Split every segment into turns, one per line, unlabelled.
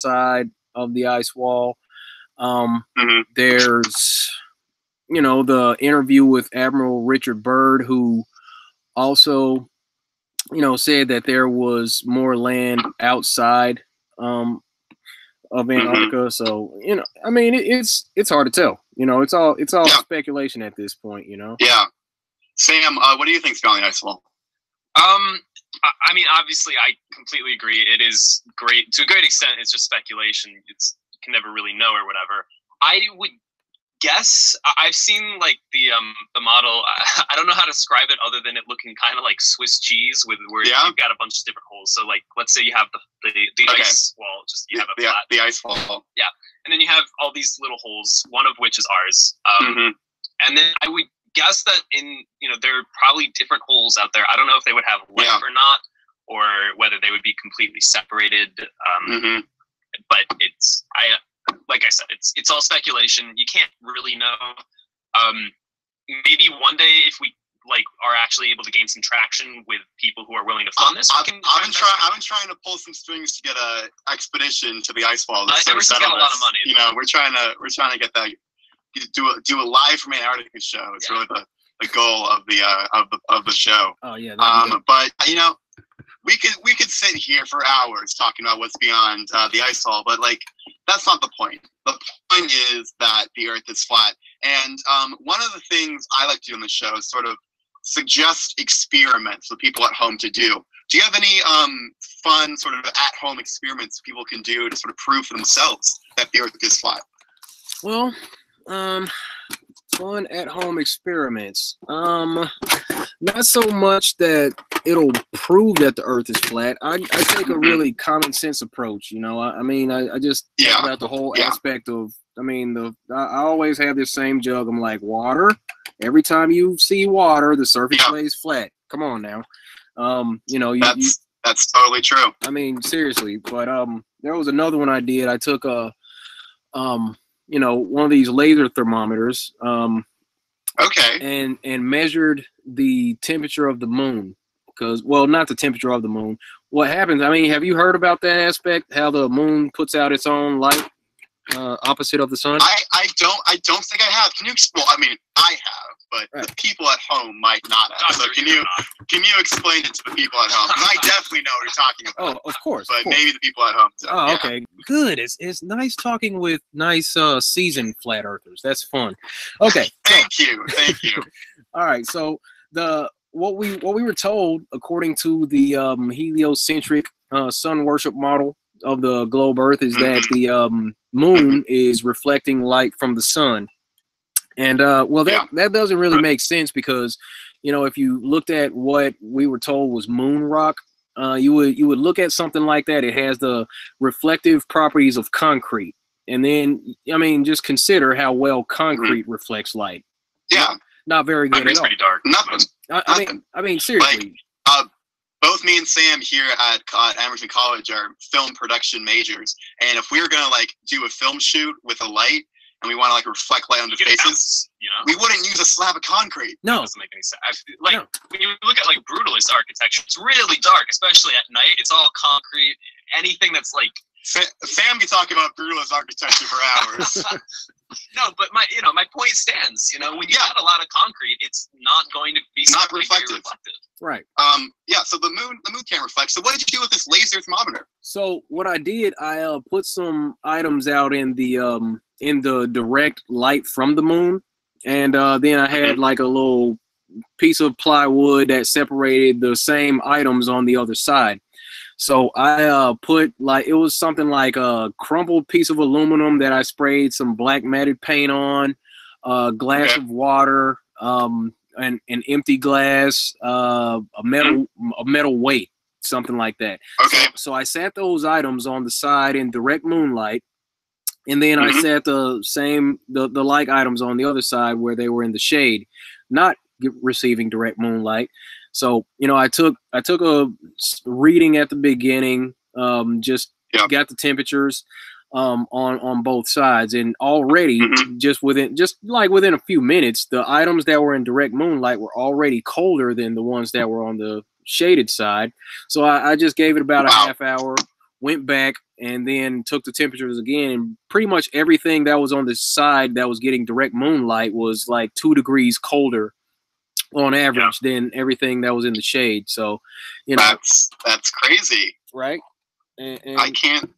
side of the ice wall. There's, you know, the interview with Admiral Richard Byrd, who also, you know, said that there was more land outside of Antarctica. So, you know, I mean, it's hard to tell. You know, it's all speculation at this point. You know.
Yeah. Sam, what do you think's going on the ice wall?
I mean, obviously, I completely agree. It is great to a great extent. It's just speculation. You can never really know or whatever. I would guess I've seen like the model. I don't know how to describe it other than it looking kind of like Swiss cheese where you've got a bunch of different holes. So like, let's say you have the ice wall, just you have a flat.
The ice wall.
Yeah, and then you have all these little holes, one of which is ours. And then I would guess that there are probably different holes out there. I don't know if they would have life or not, or whether they would be completely separated. But like I said, it's all speculation. You can't really know. Maybe one day if we are actually able to gain some traction with people who are willing to fund this,
I've been trying to pull some strings to get an expedition to the ice wall.
Emerson's got a lot of money.
You know, we're trying to get that. Do a live from Antarctica show. It's really the goal of the show.
Oh yeah.
But you know, we could sit here for hours talking about what's beyond the ice wall, but like that's not the point. The point is that the Earth is flat, and one of the things I like to do on the show is sort of suggest experiments for people at home to do. Do you have any fun sort of at-home experiments people can do to sort of prove for themselves that the Earth is flat?
Well, fun at-home experiments. Not so much that it'll prove that the Earth is flat. I take a really common sense approach. You know, I mean, I just think about the whole aspect of. I mean, I always have this same jug. I'm like, water. Every time you see water, the surface lays flat. Come on now. You know,
that's totally true.
I mean, seriously. But there was another one I did. I took a you know, one of these laser thermometers. And measured the temperature of the moon. Well, not the temperature of the moon. What happens? I mean, have you heard about that aspect? How the moon puts out its own light opposite of the sun?
I don't think I have. Can you explain? I mean, I have, but the people at home might not have. So can you explain it to the people at home? Because I definitely know what you're talking about.
Oh, of course.
But maybe the people at home don't.
Oh, okay. Good. It's nice talking with nice seasoned flat earthers. That's fun. Okay.
Thank you.
All right. So what we were told, according to the heliocentric sun worship model of the globe Earth, is that the moon is reflecting light from the sun. And that doesn't really make sense because, you know, if you looked at what we were told was moon rock, you would look at something like that. It has the reflective properties of concrete, and then I mean, just consider how well concrete reflects light.
Yeah,
not very good at all.
Pretty dark.
Nothing.
I mean, seriously.
Like, both me and Sam here at Emerson College are film production majors, and if we were gonna like do a film shoot with a light, and we want to like reflect light onto faces,
you know,
we wouldn't use a slab of concrete.
No,
it doesn't make any sense. When you look at like brutalist architecture, it's really dark, especially at night. It's all concrete. Anything that's like
Sam can talk about brutalist architecture for hours.
No, but my point stands. You know, when you got a lot of concrete, it's not going to be
not reflective.
Right.
So the moon can't reflect. So what did you do with this laser thermometer?
So what I did, I put some items out in the direct light from the moon, and then I had like a little piece of plywood that separated the same items on the other side. So I put it was something like a crumpled piece of aluminum that I sprayed some black matted paint on, a glass of water, an empty glass, a metal weight, something like that.
Okay.
So I sat those items on the side in direct moonlight, and then I sat the like items on the other side where they were in the shade, not receiving direct moonlight. So, you know, I took a reading at the beginning, just got the temperatures on both sides, and already just within a few minutes, the items that were in direct moonlight were already colder than the ones that were on the shaded side. So I just gave it about a half hour, went back, and then took the temperatures again, and pretty much everything that was on the side that was getting direct moonlight was like 2 degrees colder on average than everything that was in the shade. So, you know,
that's crazy,
right? And
I can't.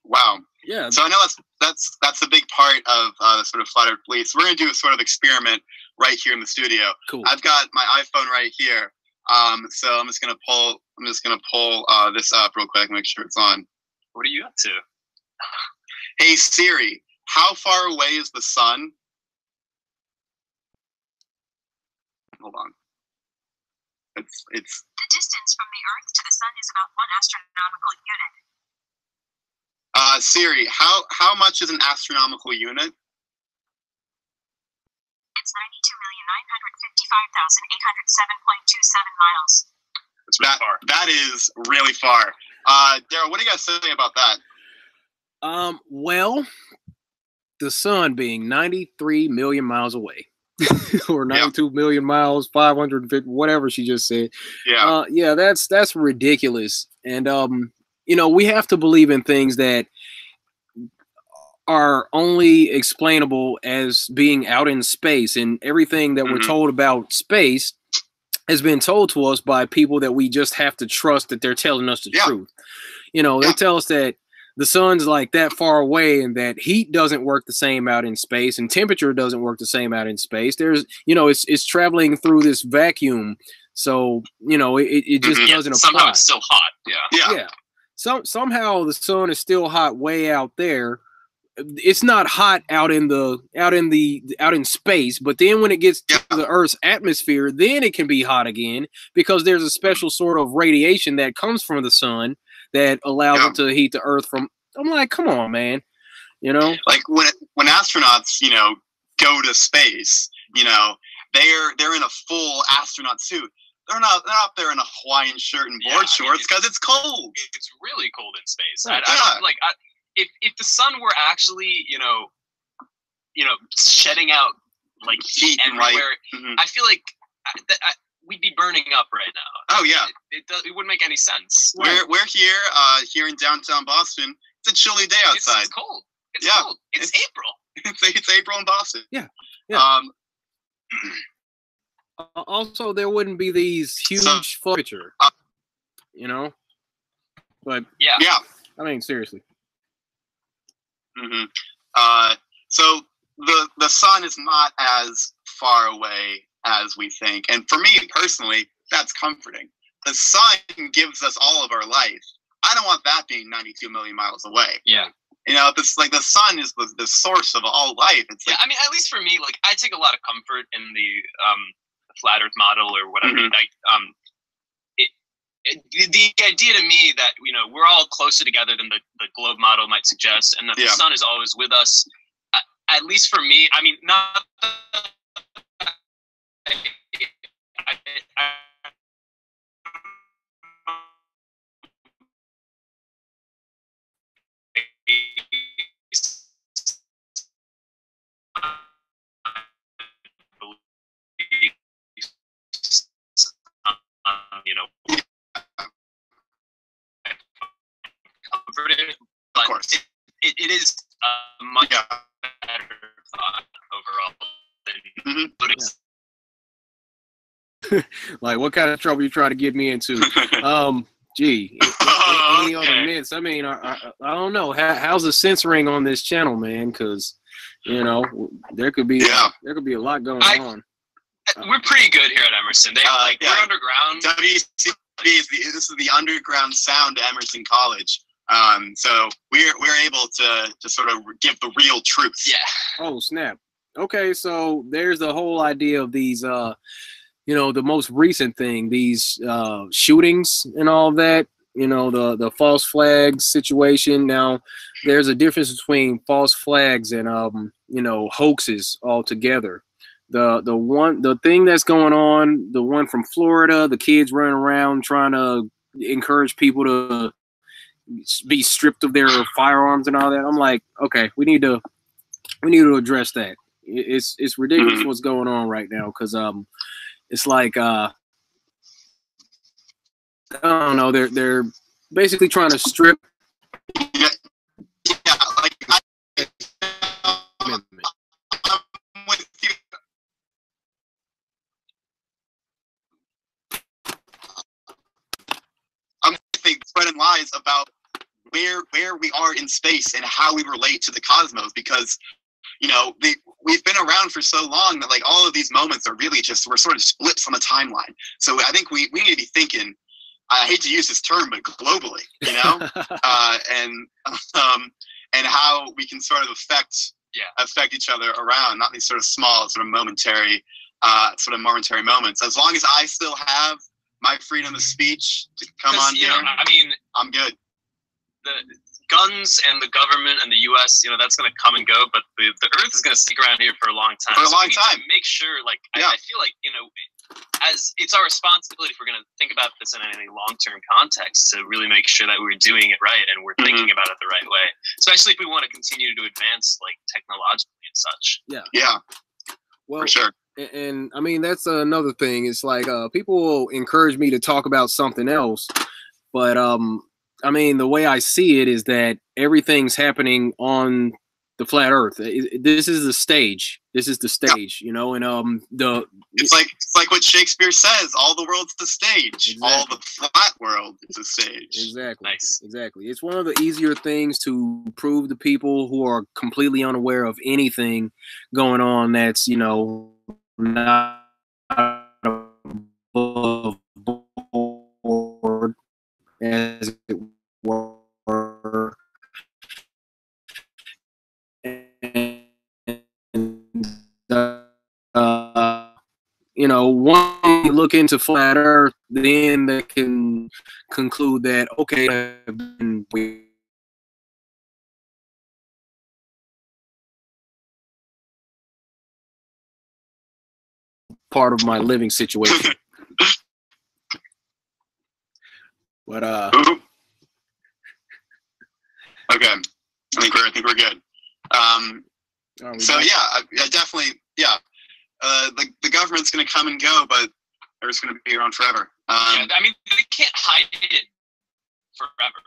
Wow.
Yeah.
So I know that's a big part of the sort of flat Earth belief. So we're gonna do a sort of experiment right here in the studio.
Cool.
I've got my iPhone right here. So I'm just gonna pull this up real quick, make sure it's on.
What are you up to?
Hey Siri, how far away is the sun? Hold on. It's
the distance from the Earth to the sun is about 1 astronomical unit.
Siri, how much is an astronomical unit?
It's 92,955,807.27 miles.
That's really far.
That is really far. Daryl, what do you guys say about that?
Well, the sun being 93 million miles away, or 92 million miles, 550, whatever she just said.
Yeah.
That's ridiculous. And you know, we have to believe in things that are only explainable as being out in space, and everything that we're told about space has been told to us by people that we just have to trust that they're telling us the truth. You know, they tell us that the sun's like that far away, and that heat doesn't work the same out in space, and temperature doesn't work the same out in space. There's, you know, it's traveling through this vacuum, so you know it just doesn't apply.
Somehow it's still hot.
Yeah.
Somehow the sun is still hot way out there. It's not hot out in space, but then when it gets to the Earth's atmosphere, then it can be hot again, because there's a special sort of radiation that comes from the sun that allows it to heat the Earth from. I'm like, come on, man. You know,
like when astronauts, you know, go to space, you know, they're in a full astronaut suit. They're not up there in a Hawaiian shirt and board shorts because it's cold.
It's really cold in space.
Right.
I don't, like, if the sun were actually, you know, shedding out like heat everywhere, I feel like we'd be burning up right now.
Oh yeah,
it wouldn't make any sense.
We're here in downtown Boston. It's a chilly day outside.
It's cold. It's cold. It's April.
It's April in Boston.
Yeah. Also, there wouldn't be these huge temperature, you know. But
yeah.
I mean, seriously.
So the sun is not as far away as we think, and for me personally, that's comforting. The sun gives us all of our life. I don't want that being 92 million miles away.
Yeah.
You know, this like the sun is the source of all life. It's like,
I mean, at least for me, like I take a lot of comfort in the flat Earth model or whatever. The idea to me that, you know, we're all closer together than the globe model might suggest, and that the sun is always with us. At least for me, I mean, not. You know, comforted, but
of course,
it is much better thought overall than
like, what kind of trouble you trying to get me into? Gee, any other myths? I mean, I don't know. How's the censoring on this channel, man? Because, you know, there could be a lot going on.
We're pretty good here at Emerson. We're underground.
WCB this is the underground sound to Emerson College. So we're able to sort of give the real truth.
Yeah.
Oh snap. Okay, so there's the whole idea of these you know, the most recent thing, these shootings and all that, you know, the false flags situation. Now, there's a difference between false flags and you know, hoaxes altogether. The thing that's going on, the one from Florida, the kids running around trying to encourage people to be stripped of their firearms and all that. I'm like, okay, we need to address that. It's ridiculous what's going on right now, because it's like I don't know, they're basically trying to strip
where we are in space and how we relate to the cosmos, because we've been around for so long that like all of these moments are really just, we're sort of blips on the timeline. So I think we need to be thinking, I hate to use this term, but globally, and how we can sort of affect each other around, not these sort of small, sort of momentary moments. As long as I still have my freedom of speech to come on here,
I mean,
I'm good.
The guns and the government and the U.S., that's going to come and go, but the Earth is going to stick around here for a long time.
For a long time.
To make sure, I feel like, as it's our responsibility, if we're going to think about this in any long-term context, to really make sure that we're doing it right and we're thinking about it the right way, especially if we want to continue to advance, technologically and such.
Yeah.
Well,
for sure.
And I mean, that's another thing. It's like people will encourage me to talk about something else, but I mean, the way I see it is that everything's happening on the flat Earth. This is the stage. This is the stage, and
it's like what Shakespeare says: all the world's the stage. Exactly. All the flat world is a stage.
Exactly.
Nice.
Exactly. It's one of the easier things to prove to people who are completely unaware of anything going on. That's not above board, as it were. And, once you look into flat Earth, then they can conclude that, okay, part of my living situation. But
okay, I think we're good. So I definitely, the government's going to come and go, but they're just going to be around forever.
I mean, they can't hide it forever.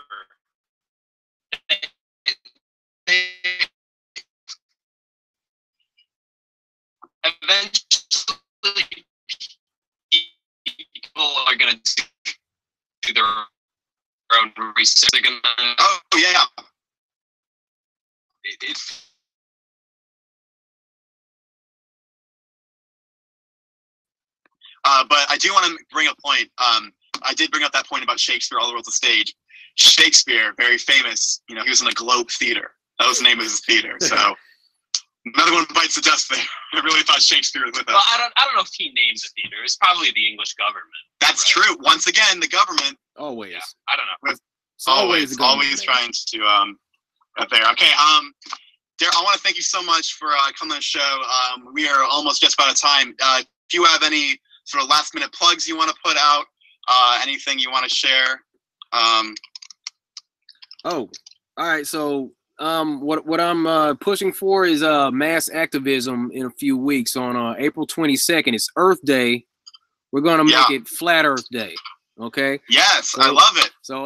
Eventually, people are going to do their own research. They're going to.
Oh yeah. But I do want to bring a point. I did bring up that point about Shakespeare, all the world's a stage. Shakespeare, very famous. He was in the Globe Theater. That was the name of his theater. So another one bites the dust there. I really thought Shakespeare was with us.
Well, I don't know if he names the theater. It's probably the English government.
That's true. Once again, the government.
Always.
Yeah, I don't know.
Always trying to up there. Okay. Darryl, I want to thank you so much for coming on the show. We are almost just about out of time. If you have any sort of last minute plugs you want to put out, anything you want to share?
All right. So what I'm pushing for is mass activism in a few weeks on April 22nd. It's Earth Day. We're gonna make it Flat Earth Day. Okay.
Yes,
so,
I love it.
So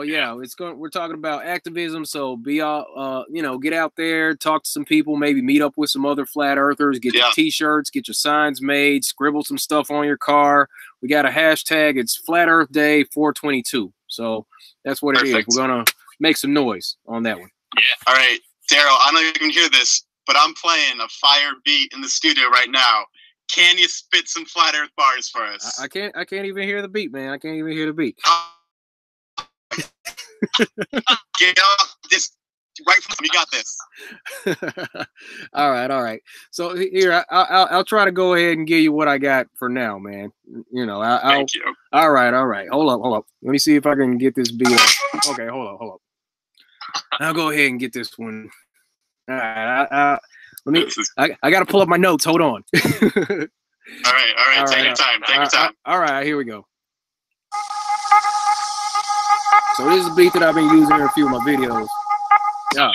we're talking about activism. So be all get out there, talk to some people, maybe meet up with some other flat earthers, get your t-shirts, get your signs made, scribble some stuff on your car. We got a hashtag. It's Flat Earth Day 422. So that's what it is. We're gonna make some noise on that one.
Yeah.
All right, Darryl. I don't know if you can hear this, but I'm playing a fire beat in the studio right now. Can you spit some flat Earth bars for us?
I can't even hear the beat, man. I can't even hear the beat.
Get off this right from you got this.
All right. So here, I'll try to go ahead and give you what I got for now, man.
Thank you.
All right. Hold up. Let me see if I can get this beat up. Okay, hold up. I'll go ahead and get this one. All right. I got to pull up my notes. Hold on.
All right. Take your time.
All right. Here we go. So this is a beat that I've been using in a few of my videos. Yeah.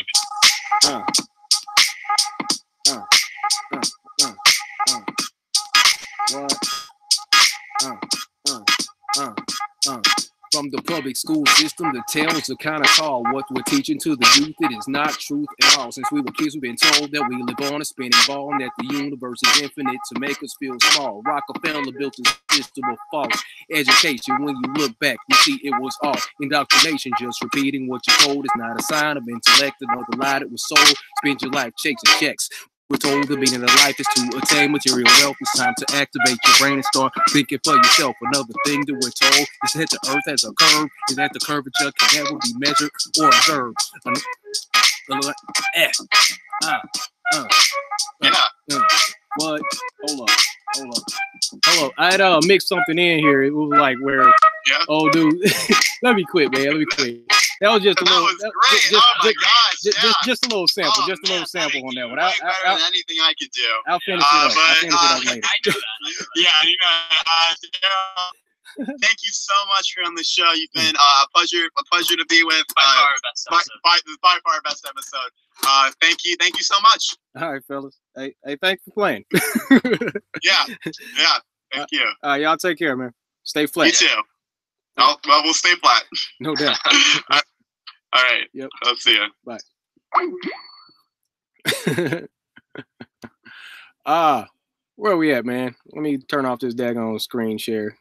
From the public school system, the tales are kind of tall. What we're teaching to the youth, it is not truth at all. Since we were kids, we've been told that we live on a spinning ball and that the universe is infinite to make us feel small. Rockefeller built a system of false education. When you look back, you see it was all indoctrination. Just repeating what you're told is not a sign of intellect. Another lie that was sold. Spend your life chasing checks. We're told the meaning of life is to attain material wealth. It's time to activate your brain and start thinking for yourself. Another thing that we're told is that the earth has a curve, and that the curvature can never be measured or observed. What? Hold up. I had mixed something in here. It was like where, oh dude, let me quit, man. Let me quit. That was just a little.
That was great. Oh my gosh!
Just a little sample.
Oh,
just a little sample on that one.
Way better than anything I could do.
I'll finish it up. I'll finish it up later.
I know that.
Yeah, thank you so much for on the show. You've been a pleasure to be with.
By far our best episode.
By far our best episode. Thank you so much.
All right, fellas. Hey, thanks for playing.
Yeah. Thank you.
Y'all take care, man. Stay flat.
You too. Well, we'll stay flat.
No doubt.
All right.
Yep.
I'll see you.
Bye. Where are we at, man? Let me turn off this daggone screen share.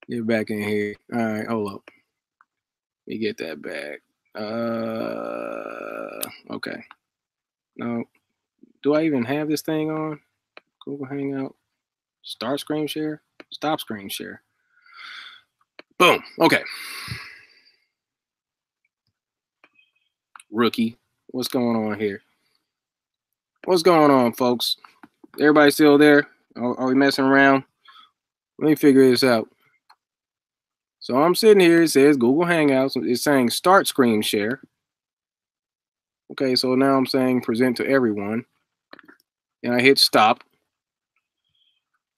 Get back in here. All right, hold up. Let me get that back. Okay. No. Do I even have this thing on? Google Hangout. Start screen share. Stop screen share. Boom. Okay. Rookie. What's going on here? What's going on, folks? Everybody still there? Are we messing around? Let me figure this out. So I'm sitting here. It says Google Hangouts. It's saying start screen share. Okay, so now I'm saying present to everyone. And I hit stop.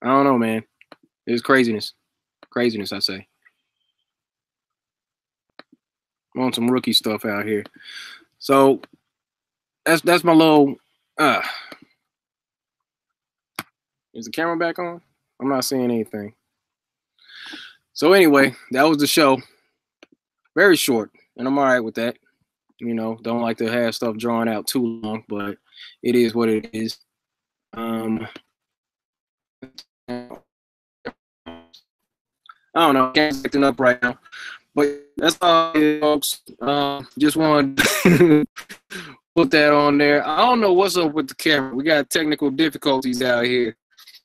I don't know, man. It's craziness. Craziness, I say. I'm on some rookie stuff out here. So that's my little is the camera back on? I'm not seeing anything. So anyway, that was the show. Very short, and I'm all right with that. You know, don't like to have stuff drawn out too long, but it is what it is. I don't know, can't acting up right now. But that's all, folks. Just wanted to put that on there. I don't know what's up with the camera. We got technical difficulties out here.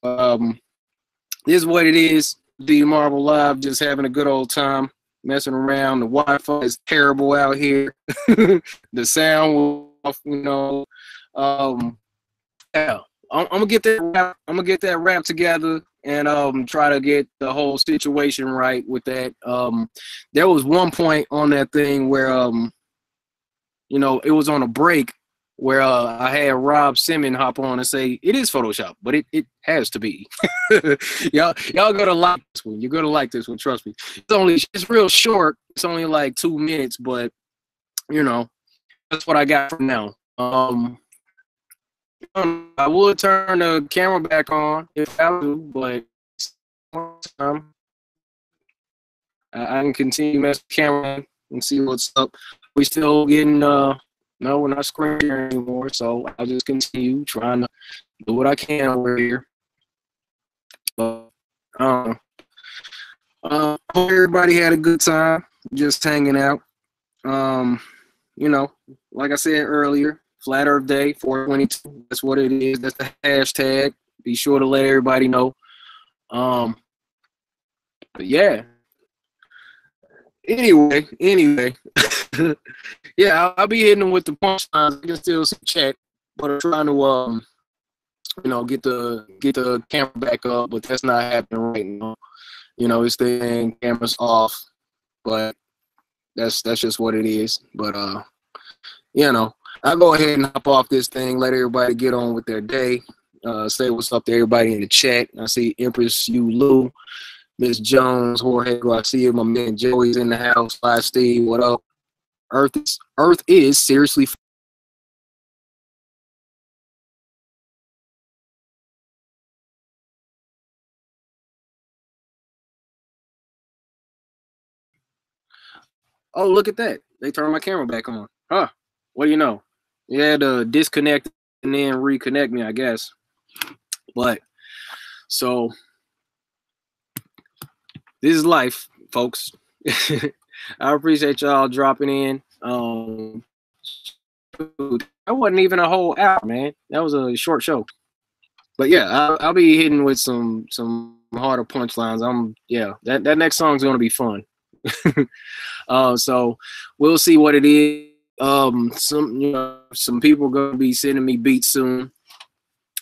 This is what it is. D Marvel Live, just having a good old time, messing around. The Wi-Fi is terrible out here. The sound was off, you know. Yeah, I'm gonna get that. I'm gonna get that rap together and try to get the whole situation right with that. There was one point on that thing where you know, it was on a break where I had Rob Simmons hop on and say it is Photoshop, but it has to be. y'all gonna like this one. You're gonna like this one, trust me. It's real short. It's only like 2 minutes, but you know, that's what I got for now. I would turn the camera back on if I do, but I can continue messing with the camera and see what's up. We still getting no, we're not screen sharing anymore, so I'll just continue trying to do what I can over here. But hope everybody had a good time just hanging out. You know, like I said earlier, Flat Earth Day 422. That's what it is. That's the hashtag. Be sure to let everybody know. But yeah. Anyway. Yeah, I'll be hitting them with the punchlines. I can still see chat, but I'm trying to you know, get the camera back up, but that's not happening right now. You know, this thing, camera's off, but that's just what it is. But you know, I'll go ahead and hop off this thing, let everybody get on with their day. Say what's up to everybody in the chat. I see Empress Yu Lu, Miss Jones, Jorge Garcia, my man Joey's in the house. Bye, Steve. What up? Earth is seriously Oh, look at that. They turned my camera back on. Huh. What do you know? You had to disconnect and then reconnect me, I guess. But so this is life, folks. I appreciate y'all dropping in. That wasn't even a whole hour, man. That was a short show. But yeah, I'll be hitting with some harder punchlines. That next song's gonna be fun. So we'll see what it is. Some people gonna be sending me beats soon.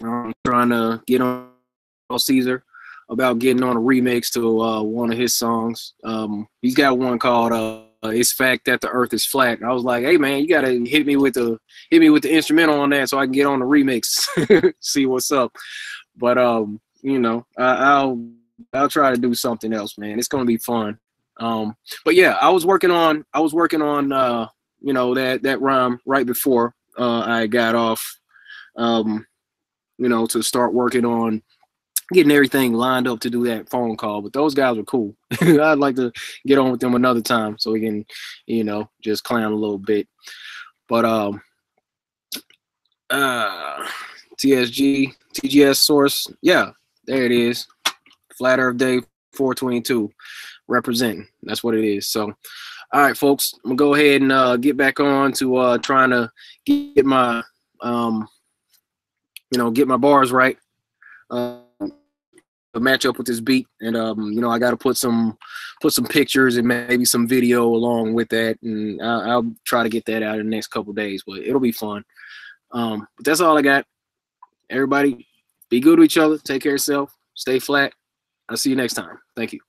I'm trying to get on Caesar about getting on a remix to one of his songs. He's got one called "It's Fact That the Earth Is Flat." And I was like, "Hey man, you gotta hit me with the instrumental on that so I can get on the remix, see what's up." But I'll try to do something else, man. It's gonna be fun. But yeah, I was working on that rhyme right before I got off, to start working on getting everything lined up to do that phone call. But those guys were cool. I'd like to get on with them another time so we can, just clown a little bit. But TGS source, yeah, there it is. Flat Earth Day 422 representing. That's what it is. So all right, folks, I'm gonna go ahead and get back on to trying to get my get my bars right, match up with this beat, and I got to put some pictures and maybe some video along with that, and I'll try to get that out in the next couple of days, but it'll be fun. But that's all I got. Everybody, be good to each other. Take care of yourself. Stay flat. I'll see you next time. Thank you.